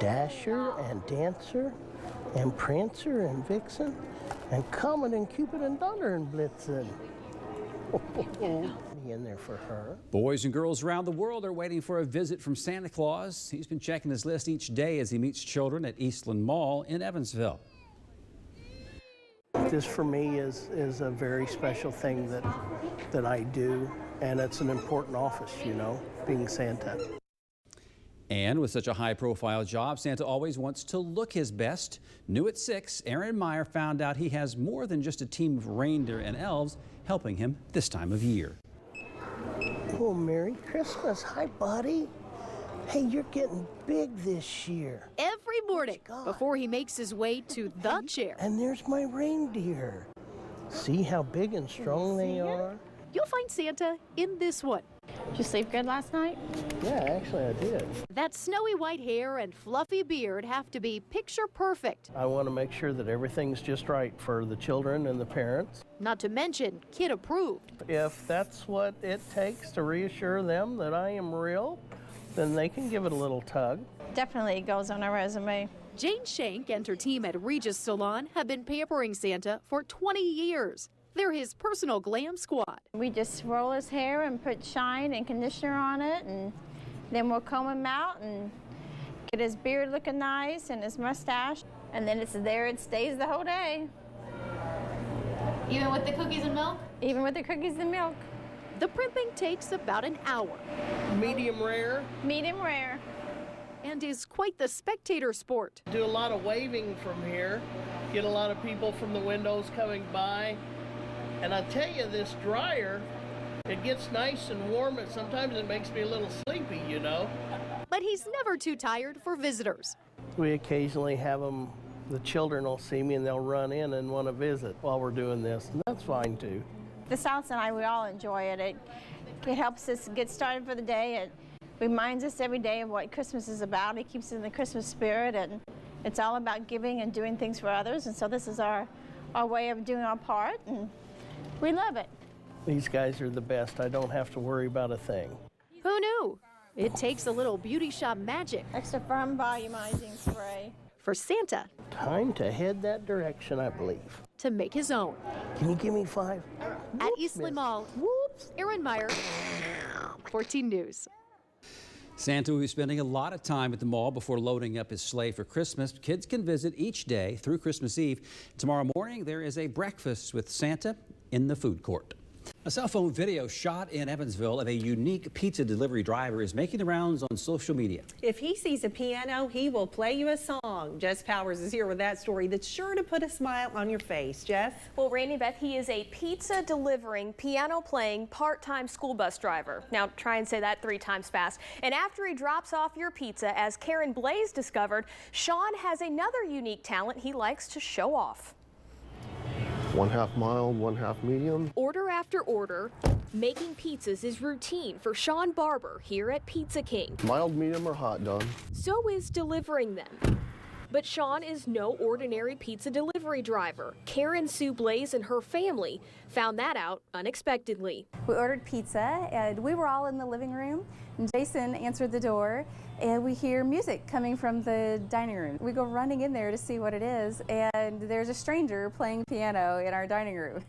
Dasher and Dancer and Prancer and Vixen and Comet and Cupid and Donner and Blitzen. Be in there for her. Boys and girls around the world are waiting for a visit from Santa Claus. He's been checking his list each day as he meets children at Eastland Mall in Evansville. This for me is a very special thing that I do, and it's an important office, you know, being Santa. And with such a high-profile job, Santa always wants to look his best. New at 6, Aaron Meyer found out he has more than just a team of reindeer and elves helping him this time of year. Oh, Merry Christmas. Hi, buddy. Hey, you're getting big this year. Every morning before he makes his way to the chair. And there's my reindeer. See how big and strong they are? You'll find Santa in this one. Did you sleep good last night? Yeah, actually I did. That snowy white hair and fluffy beard have to be picture perfect. I want to make sure that everything's just right for the children and the parents. Not to mention kid approved. If that's what it takes to reassure them that I am real, then they can give it a little tug. Definitely goes on a resume. Jane Shank and her team at Regis Salon have been pampering Santa for 20 years. They're his personal glam squad. We just roll his hair and put shine and conditioner on it, and then we'll comb him out and get his beard looking nice and his mustache, and then it's there, it stays the whole day. Even with the cookies and milk? Even with the cookies and milk. The primping takes about an hour. Medium rare. Medium rare. And is quite the spectator sport. Do a lot of waving from here. Get a lot of people from the windows coming by. And I tell you, this dryer, it gets nice and warm, and sometimes it makes me a little sleepy, you know. But he's never too tired for visitors. We occasionally have them, the children will see me and they'll run in and want to visit while we're doing this, and that's fine too. The Souths and I, we all enjoy it. It helps us get started for the day. It reminds us every day of what Christmas is about. It keeps us in the Christmas spirit, and it's all about giving and doing things for others. And so this is our way of doing our part, and we love it. These guys are the best. I don't have to worry about a thing. Who knew? It takes a little beauty shop magic. Extra firm volumizing spray. For Santa. Time to head that direction, I believe. To make his own. Can you give me 5? At Eastland Mall, Aaron Meyer, 14 News. Santa will be spending a lot of time at the mall before loading up his sleigh for Christmas. Kids can visit each day through Christmas Eve. Tomorrow morning, there is a breakfast with Santa in the food court. A cell phone video shot in Evansville of a unique pizza delivery driver is making the rounds on social media. If he sees a piano, he will play you a song. Jess Powers is here with that story that's sure to put a smile on your face. Jess? Well, Randy, Beth, he is a pizza delivering, piano playing, part-time school bus driver. Now try and say that 3 times fast. And after he drops off your pizza, as Karen Blaze discovered, Sean has another unique talent he likes to show off. 1/2 mild, 1/2 medium. Order after order, making pizzas is routine for Sean Barber here at Pizza King. Mild, medium, or hot done. So is delivering them. But Sean is no ordinary pizza delivery driver. Karen Sue Blaze and her family found that out unexpectedly. We ordered pizza and we were all in the living room, and Jason answered the door and we hear music coming from the dining room. We go running in there to see what it is, and there's a stranger playing piano in our dining room.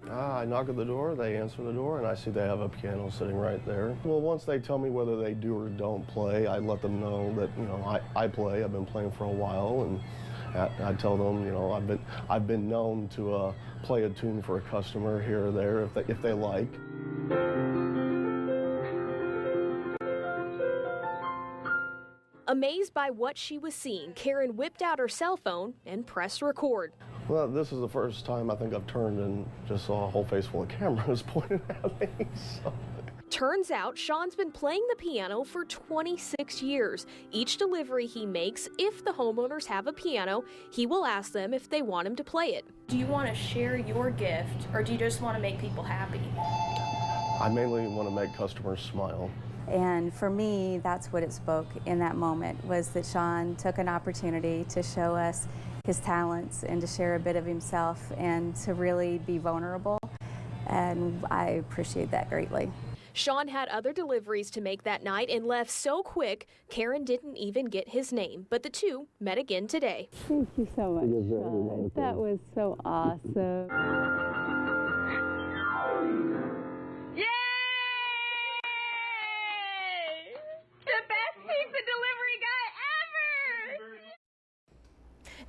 I knock at the door, they answer the door, and I see they have a piano sitting right there. Well, once they tell me whether they do or don't play, I let them know that, you know, I play. I've been playing for a while, and I tell them, you know, I've been known to play a tune for a customer here or there if they like. Amazed by what she was seeing, Karen whipped out her cell phone and pressed record. Well, this is the first time I think I've turned and just saw a whole face full of cameras pointed at me. So. Turns out Sean's been playing the piano for 26 years. Each delivery he makes, if the homeowners have a piano, he will ask them if they want him to play it. Do you want to share your gift, or do you just want to make people happy? I mainly want to make customers smile. And for me, that's what it spoke in that moment, was that Sean took an opportunity to show us his talents and to share a bit of himself and to really be vulnerable. and I appreciate that greatly. Sean had other deliveries to make that night and left so quick, Karen didn't even get his name. But the two met again today. Thank you so much, Sean. That was so awesome. Yay! The best pizza delivery guy ever!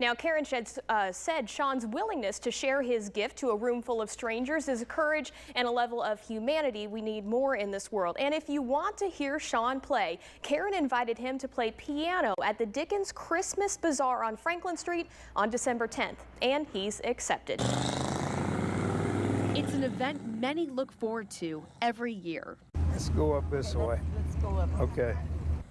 Now, Karen said Sean's willingness to share his gift to a room full of strangers is a courage and a level of humanity we need more in this world. And if you want to hear Sean play, Karen invited him to play piano at the Dickens Christmas Bazaar on Franklin Street on December 10th, and he's accepted. It's an event many look forward to every year. Let's go up this way. Let's go up. Okay.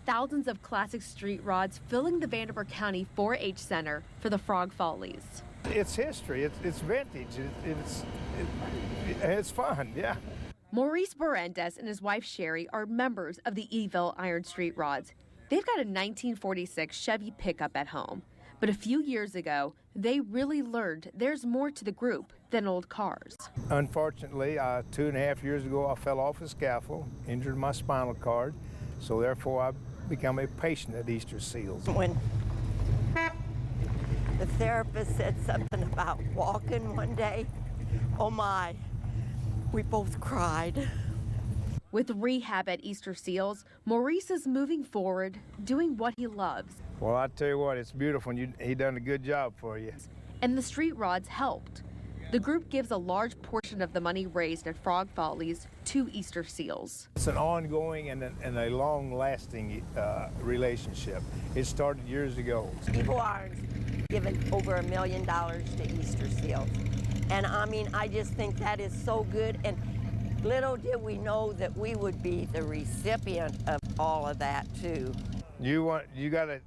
Thousands of classic street rods filling the Vanderbilt County 4-H Center for the Frog Follies. It's history. It's vintage. It's fun, yeah. Maurice Berendez and his wife Sherry are members of the Eville Iron Street Rods. They've got a 1946 Chevy pickup at home. But a few years ago, they really learned there's more to the group than old cars. Unfortunately, 2.5 years ago, I fell off a scaffold, injured my spinal cord, so therefore I become a patient at Easter Seals. When the therapist said something about walking one day, oh my, we both cried. With rehab at Easter Seals, Maurice is moving forward, doing what he loves. Well, I tell you what, it's beautiful, and he done a good job for you. And the street rods helped. The group gives a large portion of the money raised at Frog Follies to Easter Seals. It's an ongoing and a long-lasting relationship. It started years ago. People are giving over $1 million to Easter Seals. And I mean, I just think that is so good. And little did we know that we would be the recipient of all of that too. You got to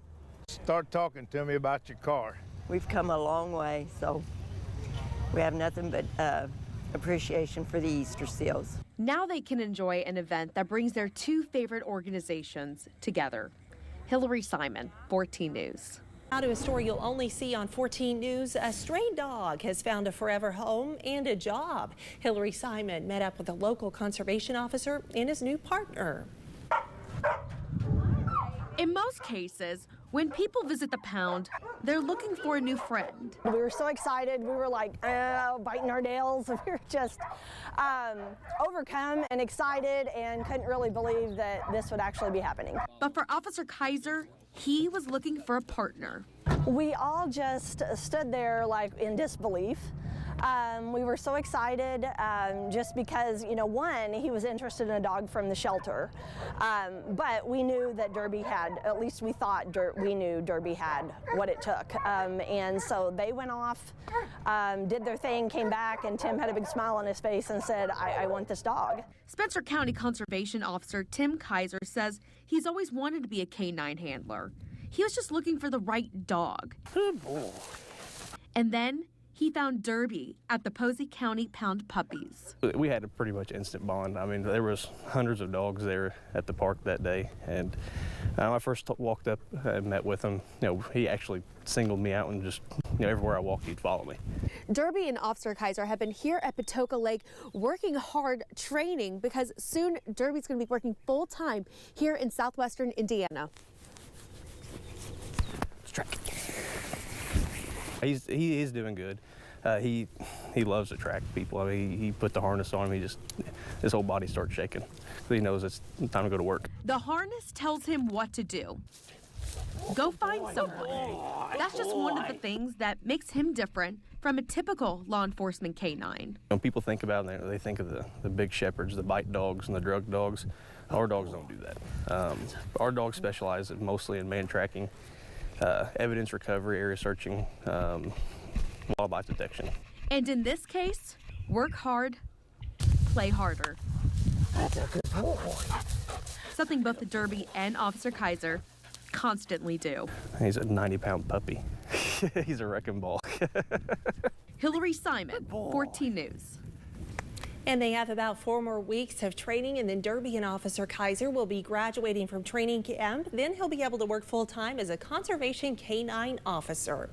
start talking to me about your car. We've come a long way, so we have nothing but appreciation for the Easter Seals. Now they can enjoy an event that brings their two favorite organizations together. Hillary Simon, 14 News. Now to a story you'll only see on 14 News. A stray dog has found a forever home and a job. Hillary Simon met up with a local conservation officer and his new partner. In most cases, when people visit the pound, they're looking for a new friend. We were so excited. We were like biting our nails. We were just overcome and excited and couldn't really believe that this would actually be happening. But for Officer Kaiser, he was looking for a partner. We all just stood there like in disbelief. We were so excited just because, you know, one, he was interested in a dog from the shelter, but we knew that Derby had, at least we thought we knew Derby had what it took. And so they went off, did their thing, came back, and Tim had a big smile on his face and said, I want this dog. Spencer County Conservation Officer Tim Kaiser says he's always wanted to be a canine handler. He was just looking for the right dog. Good boy. And then he found Derby at the Posey County Pound Puppies. We had a pretty much instant bond. I mean, there was hundreds of dogs there at the park that day, and when I first walked up and met with him, you know, he actually singled me out and just, you know, everywhere I walked, he'd follow me. Derby and Officer Kaiser have been here at Patoka Lake working hard, training, because soon Derby's going to be working full-time here in southwestern Indiana. Let's track it. He is doing good. He loves to track people. I mean, he put the harness on him. His whole body starts shaking. So he knows it's time to go to work. The harness tells him what to do. Go find someone. That's just one of the things that makes him different from a typical law enforcement canine. When people think about it, they think of the big shepherds, the bite dogs, and the drug dogs. Our dogs don't do that. Our dogs specialize mostly in man tracking, evidence recovery, area searching, wildlife detection. And in this case, work hard, play harder. That's a good boy. Something both the Derby and Officer Kaiser constantly do. He's a 90-pound puppy. He's a wrecking ball. Hillary Simon, 14 News. And they have about 4 more weeks of training, and then Derby and Officer Kaiser will be graduating from training camp. Then he'll be able to work full-time as a conservation canine officer.